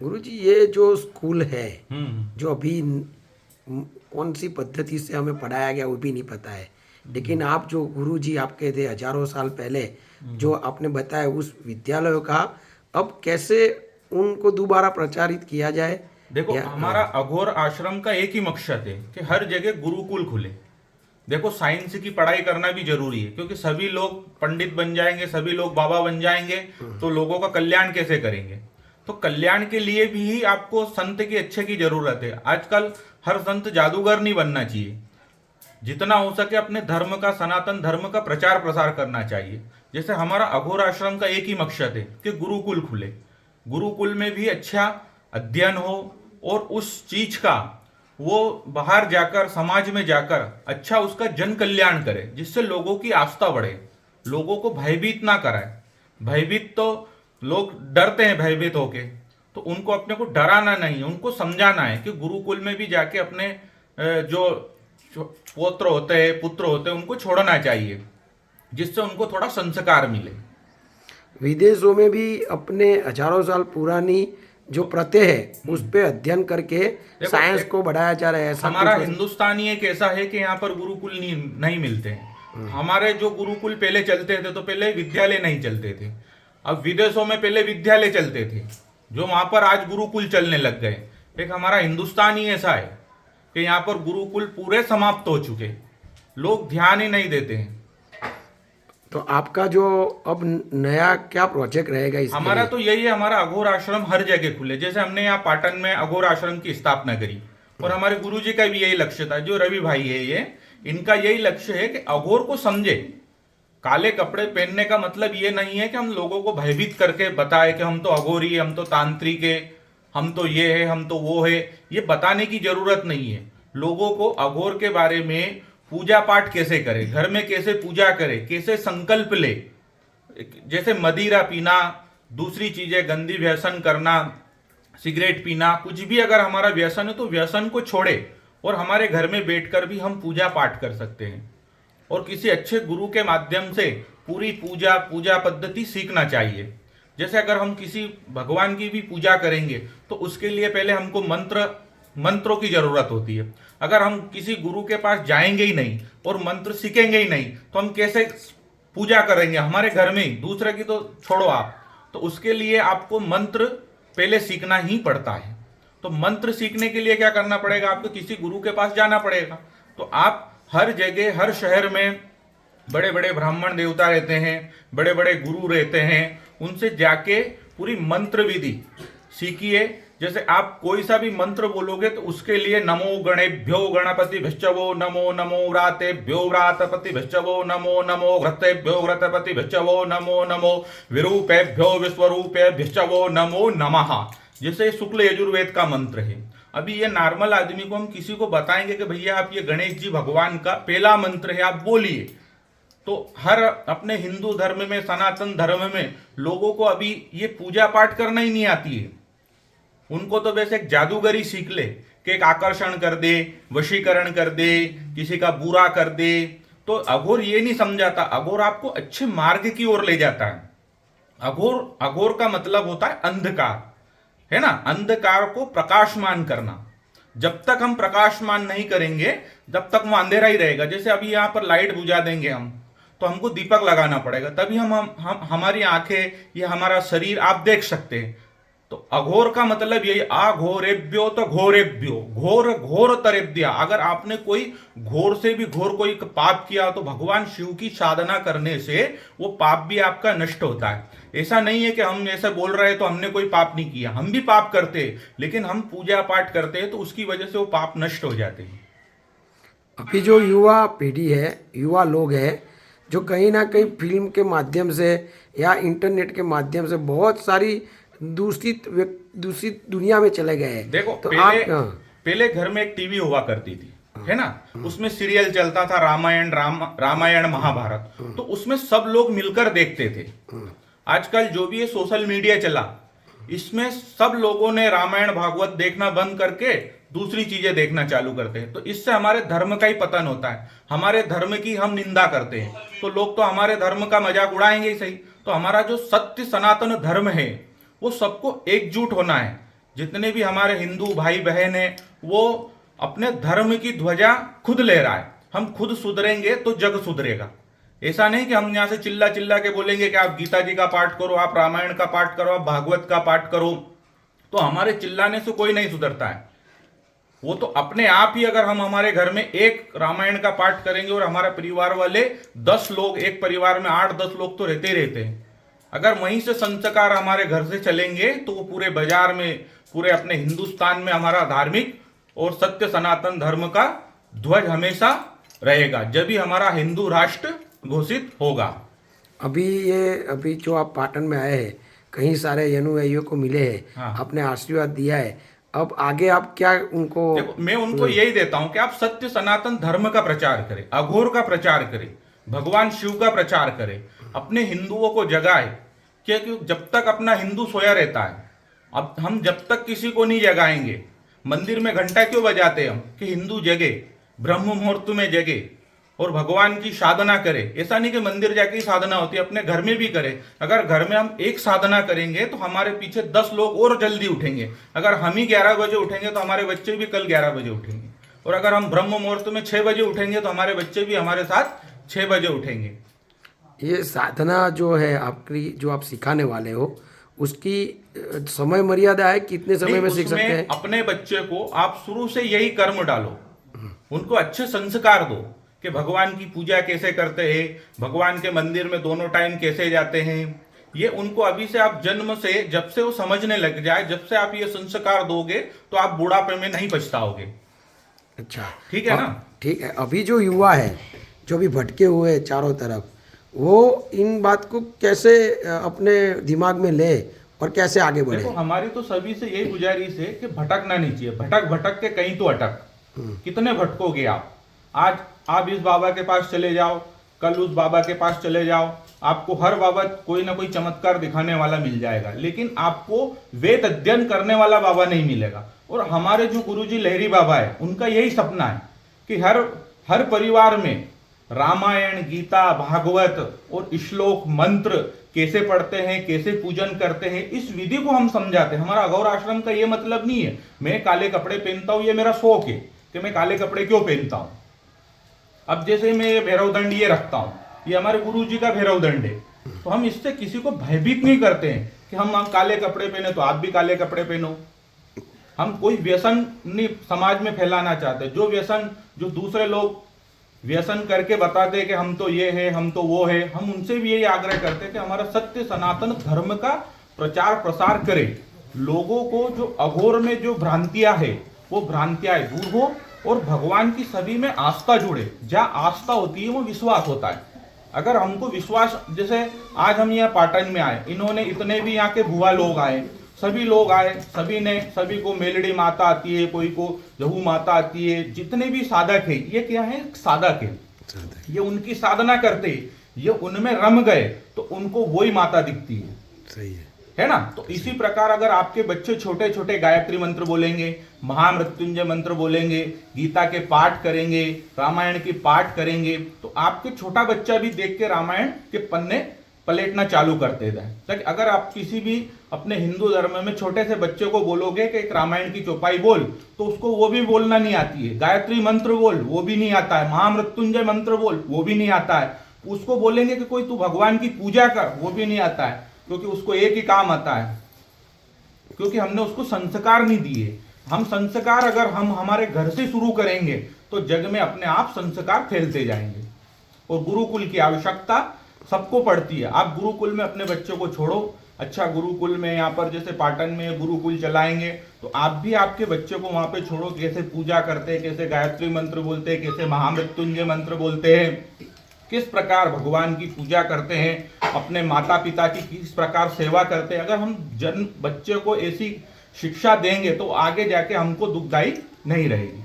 गुरुजी ये जो स्कूल है, हम्म। जो अभी कौन सी पद्धति से हमें पढ़ाया गया वो भी नहीं पता है, लेकिन आप जो गुरुजी आपके थे हजारों साल पहले, जो आपने बताया उस विद्यालयों का अब कैसे उनको दोबारा प्रचारित किया जाए। देखो, या हमारा अघोर आश्रम का एक ही मकसद है कि हर जगह गुरुकुल खुले। देखो, साइंस की पढ़ाई करना भी जरूरी है, क्योंकि सभी लोग पंडित बन जाएंगे, सभी लोग बाबा बन जाएंगे, तो लोगों का कल्याण कैसे करेंगे? तो कल्याण के लिए भी आपको संत की अच्छे की जरूरत है। आजकल हर संत जादूगर नहीं बनना चाहिए। जितना हो सके अपने धर्म का, सनातन धर्म का प्रचार प्रसार करना चाहिए। जैसे हमारा अघोर आश्रम का एक ही मकसद है कि गुरुकुल खुले, गुरुकुल में भी अच्छा अध्ययन हो, और उस चीज का वो बाहर जाकर, समाज में जाकर अच्छा उसका जन कल्याण करे, जिससे लोगों की आस्था बढ़े, लोगों को भयभीत ना कराए। भयभीत तो लोग डरते हैं भयभीत होके, तो उनको अपने को डराना नहीं है, उनको समझाना है कि गुरुकुल में भी जाके अपने जो पौत्र होते हैं, पुत्र होते हैं, उनको छोड़ना चाहिए, जिससे उनको थोड़ा संस्कार मिले। विदेशों में भी अपने हजारों साल पुरानी जो प्रथा है उस पे अध्ययन करके देखो, साइंस एक को बढ़ाया जा रहा है, ऐसा हमारा कुछ हिंदुस्तानी एक ऐसा है कि यहाँ पर गुरुकुल नहीं मिलते हैं। हमारे जो गुरुकुल पहले चलते थे, तो पहले विद्यालय नहीं चलते थे। अब विदेशों में पहले विद्यालय चलते थे, जो वहां पर आज गुरुकुल चलने लग गए। एक हमारा हिंदुस्तान ही ऐसा है कि यहाँ पर गुरुकुल पूरे समाप्त हो चुके, लोग ध्यान ही नहीं देते हैं। तो आपका जो अब नया क्या प्रोजेक्ट रहेगा इसके हमारा लिए। तो यही है, हमारा अघोर आश्रम हर जगह खुले। जैसे हमने यहाँ पाटन में अघोर आश्रम की स्थापना करी, और हमारे गुरुजी का भी यही लक्ष्य था, जो रवि भाई है ये, इनका यही लक्ष्य है कि अघोर को समझे। काले कपड़े पहनने का मतलब ये नहीं है कि हम लोगों को भयभीत करके बताए कि हम तो अघोरी, हम तो तांत्रिक है, हम तो ये है, हम तो वो है। ये बताने की जरूरत नहीं है। लोगों को अघोर के बारे में, पूजा पाठ कैसे करे, घर में कैसे पूजा करे, कैसे संकल्प ले, जैसे मदिरा पीना, दूसरी चीजें गंदी व्यसन करना, सिगरेट पीना, कुछ भी अगर हमारा व्यसन है तो व्यसन को छोड़े, और हमारे घर में बैठकर भी हम पूजा पाठ कर सकते हैं। और किसी अच्छे गुरु के माध्यम से पूरी पूजा पद्धति सीखना चाहिए। जैसे अगर हम किसी भगवान की भी पूजा करेंगे, तो उसके लिए पहले हमको मंत्रों की जरूरत होती है। अगर हम किसी गुरु के पास जाएंगे ही नहीं और मंत्र सीखेंगे ही नहीं, तो हम कैसे पूजा करेंगे हमारे घर में ही? दूसरे की तो छोड़ो आप, तो उसके लिए आपको मंत्र पहले सीखना ही पड़ता है। तो मंत्र सीखने के लिए क्या करना पड़ेगा? आपको किसी गुरु के पास जाना पड़ेगा। तो आप हर जगह, हर शहर में बड़े बड़े ब्राह्मण देवता रहते हैं, बड़े बड़े गुरु रहते हैं, उनसे जाके पूरी मंत्र विधि सीखिए। जैसे आप कोई सा भी मंत्र बोलोगे, तो उसके लिए नमो गणेभ्यो गणपति भिश्चवो नमो, नमो व्रातेभ्यो व्रातपति भिश्चवो नमो, नमो घृतेभ्यो घृतपति भिश्चवो नमो, नमो विरूपेभ्यो विश्वरूपे भिश्चवो नमो नमः। जैसे शुक्ल यजुर्वेद का मंत्र है। अभी ये नॉर्मल आदमी को हम किसी को बताएंगे कि भैया आप ये गणेश जी भगवान का पहला मंत्र है, आप बोलिए, तो हर अपने हिंदू धर्म में, सनातन धर्म में लोगों को अभी ये पूजा पाठ करना ही नहीं आती है। उनको तो बस एक जादूगरी सीख ले कि एक आकर्षण कर दे, वशीकरण कर दे, किसी का बुरा कर दे। तो अघोर ये नहीं समझाता, अघोर आपको अच्छे मार्ग की ओर ले जाता है। अघोर अघोर का मतलब होता है अंधकार, है ना? अंधकार को प्रकाशमान करना। जब तक हम प्रकाशमान नहीं करेंगे, जब तक वो अंधेरा ही रहेगा। जैसे अभी यहां पर लाइट बुझा देंगे हम, तो हमको दीपक लगाना पड़ेगा, तभी हम हमारी आंखें, ये हमारा शरीर आप देख सकते हैं। तो अघोर का मतलब यही, अघोरेभ्यो तो घोरेभ्यो, घोर घोर तरेभ्या। अगर आपने कोई घोर से भी घोर कोई पाप किया, तो भगवान शिव की साधना करने से वो पाप भी आपका नष्ट होता है। ऐसा नहीं है कि हम ऐसा बोल रहे हैं तो हमने कोई पाप नहीं किया, हम भी पाप करते हैं, लेकिन हम पूजा पाठ करते हैं तो उसकी वजह से वो पाप नष्ट हो जाते हैं। अभी जो युवा पीढ़ी है, युवा लोग हैं, जो कहीं ना कहीं फिल्म के माध्यम से या इंटरनेट के माध्यम से बहुत सारी दूसरी दुनिया में चले गए हैं। देखो, तो पहले आप पहले घर में एक टीवी हुआ करती थी, है ना? उसमें सीरियल चलता था, रामायण महाभारत, तो उसमें सब लोग मिलकर देखते थे। आजकल जो भी ये सोशल मीडिया चला, इसमें सब लोगों ने रामायण भागवत देखना बंद करके दूसरी चीजें देखना चालू करते हैं। तो इससे हमारे धर्म का ही पतन होता है, हमारे धर्म की हम निंदा करते हैं, तो लोग तो हमारे धर्म का मजाक उड़ाएंगे ही सही। तो हमारा जो सत्य सनातन धर्म है, वो सबको एकजुट होना है जितने भी हमारे हिंदू भाई बहन हैं वो अपने धर्म की ध्वजा खुद लहराए। हम खुद सुधरेंगे तो जग सुधरेगा। ऐसा नहीं कि हम यहां से चिल्ला चिल्ला के बोलेंगे कि आप गीता जी का पाठ करो, आप रामायण का पाठ करो, आप भागवत का पाठ करो, तो हमारे चिल्लाने से कोई नहीं सुधरता है। वो तो अपने आप ही, अगर हम हमारे घर में एक रामायण का पाठ करेंगे और हमारे परिवार वाले 10 लोग, एक परिवार में 8-10 लोग तो रहते ही रहते हैं, अगर वहीं से संस्कार हमारे घर से चलेंगे तो वो पूरे बाजार में, पूरे अपने हिंदुस्तान में हमारा धार्मिक और सत्य सनातन धर्म का ध्वज हमेशा रहेगा, जब भी हमारा हिंदू राष्ट्र घोषित होगा। अभी जो आप पाटन में आए हैं, कई सारे अनुयायियों को मिले हैं, हाँ। आपने आशीर्वाद दिया है, अब आगे आप क्या उनको? देखो, मैं उनको यही देता हूं कि आप सत्य सनातन धर्म का प्रचार करें, अघोर का प्रचार करें, भगवान शिव का प्रचार करें, अपने हिंदुओं को जगाए। क्योंकि जब तक अपना हिंदू सोया रहता है, अब हम जब तक किसी को नहीं जगाएंगे, मंदिर में घंटा क्यों बजाते हम कि हिंदू जगे, ब्रह्म मुहूर्त में जगे और भगवान की साधना करे। ऐसा नहीं कि मंदिर जाके ही साधना होती है, अपने घर में भी करें। अगर घर में हम एक साधना करेंगे तो हमारे पीछे 10 लोग और जल्दी उठेंगे। अगर हम ही 11 बजे उठेंगे तो हमारे बच्चे भी कल 11 बजे उठेंगे, और अगर हम ब्रह्म मुहूर्त में 6 बजे उठेंगे तो हमारे बच्चे भी हमारे साथ 6 बजे उठेंगे। ये साधना जो है आपकी, जो आप सिखाने वाले हो, उसकी समय मर्यादा है? कितने समय में सीख सकते उसमें हैं? अपने बच्चे को आप शुरू से यही कर्म डालो, उनको अच्छे संस्कार दो कि भगवान की पूजा कैसे करते हैं, भगवान के मंदिर में दोनों टाइम कैसे जाते हैं। ये उनको अभी से आप जन्म से, जब से वो समझने लग जाए, जब से आप ये संस्कार दोगे तो आप बुढ़ापे में नहीं पछताओगे। अच्छा, ठीक है ना? ठीक है। अभी जो युवा है, जो भी भटके हुए हैं चारों तरफ, वो इन बात को कैसे अपने दिमाग में ले और कैसे आगे बढ़े? देखो, हमारी तो सभी से यही गुजारिश है कि भटकना नहीं चाहिए। भटक भटक के कहीं तो अटक, कितने भटकोगे आप? आज आप इस बाबा के पास चले जाओ, कल उस बाबा के पास चले जाओ, आपको हर बाबा कोई ना कोई चमत्कार दिखाने वाला मिल जाएगा, लेकिन आपको वेद अध्ययन करने वाला बाबा नहीं मिलेगा। और हमारे जो गुरुजी लहरी बाबा है, उनका यही सपना है कि हर परिवार में रामायण, गीता, भागवत और श्लोक मंत्र कैसे पढ़ते हैं, कैसे पूजन करते हैं, इस विधि को हम समझाते हैं। हमारा अघोर आश्रम का ये मतलब नहीं है मैं काले कपड़े पहनता हूं, ये मेरा शौक है कि मैं काले कपड़े क्यों पहनता हूं। अब जैसे मैं ये भैरव दंड ये रखता हूं, ये हमारे गुरु जी का भैरव दंड है, तो हम इससे किसी को भयभीत नहीं करते हैं कि हम काले कपड़े पहने तो आप भी काले कपड़े पहनो। हम कोई व्यसन नहीं समाज में फैलाना चाहते। जो व्यसन, जो दूसरे लोग व्यसन करके बताते हैं कि हम तो ये है, हम तो वो है, हम उनसे भी यही आग्रह करते हैं कि हमारा सत्य सनातन धर्म का प्रचार प्रसार करें। लोगों को जो अघोर में जो भ्रांतियां है, वो भ्रांतियां दूर हो और भगवान की सभी में आस्था जुड़े। जहां आस्था होती है वो विश्वास होता है। अगर हमको विश्वास, जैसे आज हम यहाँ पाटन में आए, इन्होंने इतने भी यहाँ के भुआ लोग आए, सभी लोग आए, सभी को मेलड़ी माता आती है, कोई को जहू माता आती है, जितने भी साधक है, ये क्या है? साधक है। ये उनकी साधना करते, ये उनमें रम गए तो उनको वही माता दिखती है। सही है ना? तो इसी प्रकार अगर आपके बच्चे छोटे छोटे गायत्री मंत्र बोलेंगे, महामृत्युंजय मंत्र बोलेंगे, गीता के पाठ करेंगे, रामायण की पाठ करेंगे, तो आपके छोटा बच्चा भी देख के रामायण के पन्ने पलटना चालू कर देता है। ताकि अगर आप किसी भी अपने हिंदू धर्म में छोटे से बच्चे को बोलोगे कि एक रामायण की चौपाई बोल, तो उसको वो भी बोलना नहीं आती है। गायत्री मंत्र बोल, वो भी नहीं आता है। महामृत्युंजय मंत्र बोल, वो भी नहीं आता है। उसको बोलेंगे कि कोई तू भगवान की पूजा कर, वो भी नहीं आता है, क्योंकि उसको एक ही काम आता है, क्योंकि हमने उसको संस्कार नहीं दिए। हम संस्कार अगर हम हमारे घर से शुरू करेंगे तो जग में अपने आप संस्कार फैलते जाएंगे। और गुरुकुल की आवश्यकता सबको पड़ती है। आप गुरुकुल में अपने बच्चों को छोड़ो, अच्छा गुरुकुल में यहाँ पर जैसे पाटन में गुरुकुल चलाएंगे, तो आप भी आपके बच्चे को वहां पे छोड़ो, कैसे पूजा करते हैं, कैसे गायत्री मंत्र बोलते हैं, कैसे महामृत्युंजय मंत्र बोलते हैं, किस प्रकार भगवान की पूजा करते हैं, अपने माता पिता की किस प्रकार सेवा करते हैं। अगर हम बच्चे को ऐसी शिक्षा देंगे तो आगे जाके हमको दुखदाई नहीं रहेगी।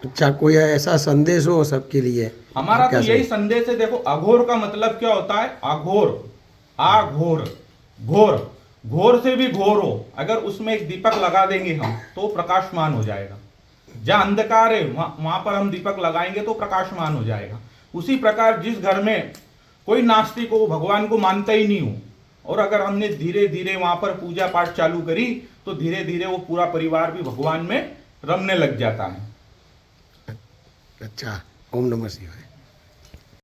अच्छा, कोई ऐसा संदेश हो सबके लिए? हमारा तो यही संदेश है। देखो, अघोर का मतलब क्या होता है? अघोर, आघोर, घोर, घोर से भी घोर हो, अगर उसमें एक दीपक लगा देंगे हम तो प्रकाशमान हो जाएगा। जहां अंधकार है वहां पर हम दीपक लगाएंगे तो प्रकाशमान हो जाएगा। उसी प्रकार जिस घर में कोई नास्तिक हो, भगवान को मानता ही नहीं हो, और अगर हमने धीरे धीरे वहां पर पूजा पाठ चालू करी तो धीरे धीरे वो पूरा परिवार भी भगवान में रमने लग जाता है। अच्छा, ओम नमः शिवाय।